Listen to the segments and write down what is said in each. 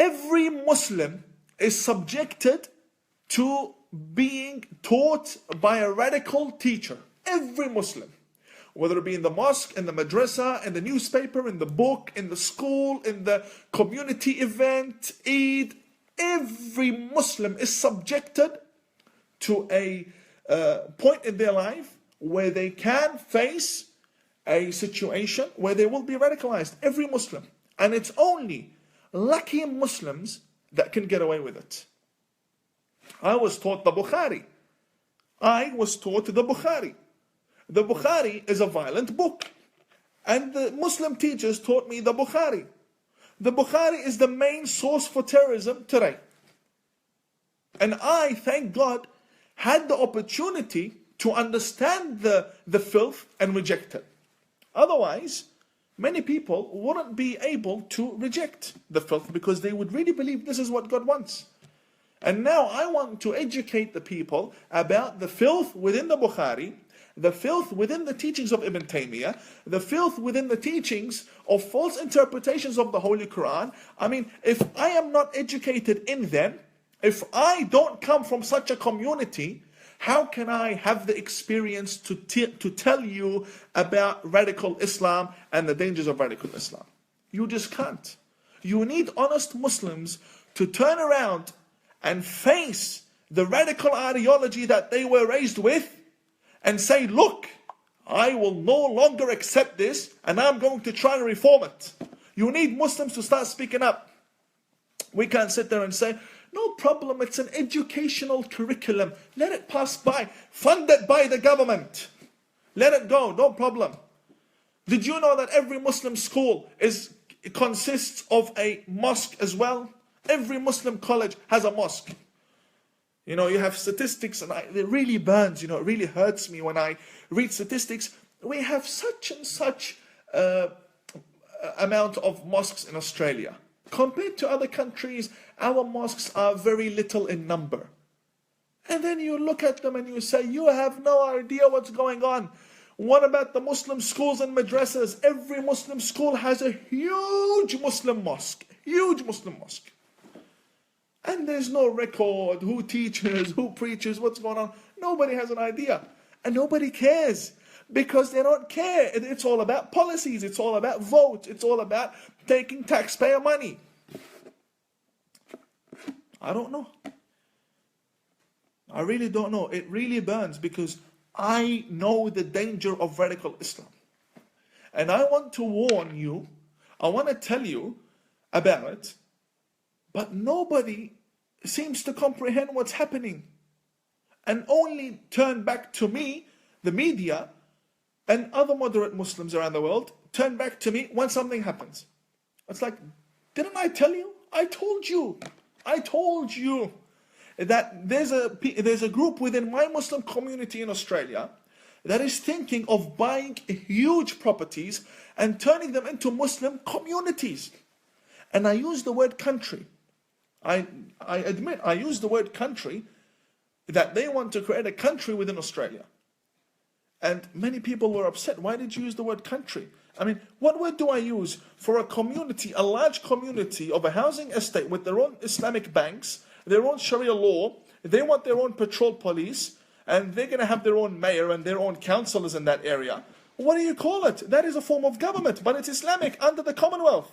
every Muslim is subjected to being taught by a radical teacher. Every Muslim. Whether it be in the mosque, in the madrasa, in the newspaper, in the book, in the school, in the community event, Eid, every Muslim is subjected to a point in their life where they can face a situation where they will be radicalized. Every Muslim. And it's only lucky Muslims that can get away with it. I was taught the Bukhari. I was taught the Bukhari. The Bukhari is a violent book. And the Muslim teachers taught me the Bukhari. The Bukhari is the main source for terrorism today. And I, thank God, had the opportunity to understand the filth and reject it. Otherwise, many people wouldn't be able to reject the filth because they would really believe this is what God wants. And now I want to educate the people about the filth within the Bukhari, the filth within the teachings of Ibn Taymiyyah, the filth within the teachings of false interpretations of the Holy Quran. I mean, if I am not educated in them, if I don't come from such a community, how can I have the experience to tell you about radical Islam and the dangers of radical Islam? You just can't. You need honest Muslims to turn around and face the radical ideology that they were raised with and say, look, I will no longer accept this and I'm going to try and reform it. You need Muslims to start speaking up. We can't sit there and say, no problem, it's an educational curriculum. Let it pass by. Funded by the government. Let it go, no problem. Did you know that every Muslim school consists of a mosque as well? Every Muslim college has a mosque. You know, you have statistics and it really burns, it really hurts me when I read statistics. We have such and such amount of mosques in Australia. Compared to other countries, our mosques are very little in number. And then you look at them and you say, you have no idea what's going on. What about the Muslim schools and madrasas? Every Muslim school has a huge Muslim mosque. Huge Muslim mosque. And there's no record, who teaches, who preaches, what's going on. Nobody has an idea. And nobody cares. Because they don't care. It's all about policies. It's all about votes. It's all about taking taxpayer money. I don't know. I really don't know. It really burns because I know the danger of radical Islam. And I want to warn you. I want to tell you about it. But nobody seems to comprehend what's happening. And only turn back to me, the media, and other moderate Muslims around the world, turn back to me when something happens. It's like, didn't I tell you? I told you. I told you that there's a group within my Muslim community in Australia that is thinking of buying huge properties and turning them into Muslim communities. And I use the word country. I admit, I use the word country, that they want to create a country within Australia. And many people were upset. Why did you use the word country? I mean, what word do I use for a community, a large community of a housing estate with their own Islamic banks, their own Sharia law, they want their own patrol police, and they're going to have their own mayor and their own councillors in that area. What do you call it? That is a form of government, but it's Islamic under the Commonwealth.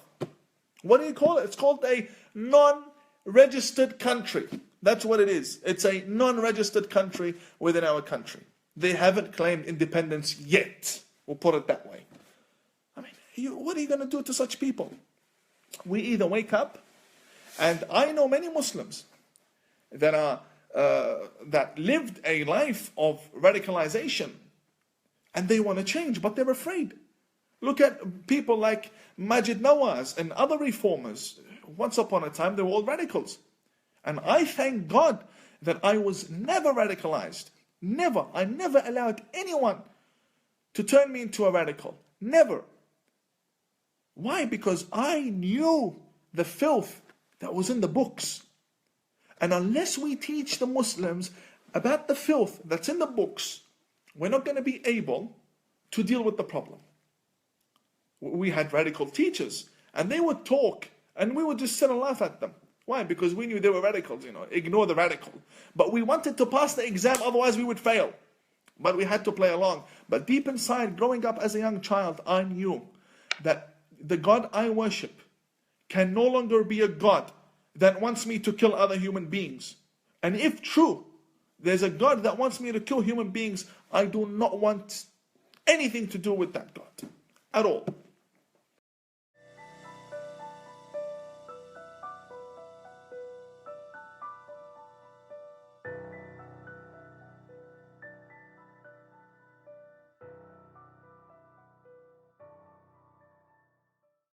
What do you call it? It's called a non-registered country. That's what it is. It's a non-registered country within our country. They haven't claimed independence yet. We'll put it that way. I mean, what are you going to do to such people? We either wake up, and I know many Muslims that lived a life of radicalization, and they want to change, but they're afraid. Look at people like Majid Nawaz and other reformers. Once upon a time, they were all radicals. And I thank God that I was never radicalized. Never. I never allowed anyone to turn me into a radical. Never. Why? Because I knew the filth that was in the books. And unless we teach the Muslims about the filth that's in the books, we're not going to be able to deal with the problem. We had radical teachers, and they would talk And we would just sit and laugh at them. Why? Because we knew they were radicals, ignore the radical. But we wanted to pass the exam, otherwise we would fail. But we had to play along. But deep inside, growing up as a young child, I knew that the God I worship can no longer be a God that wants me to kill other human beings. And if true, there's a God that wants me to kill human beings, I do not want anything to do with that God at all.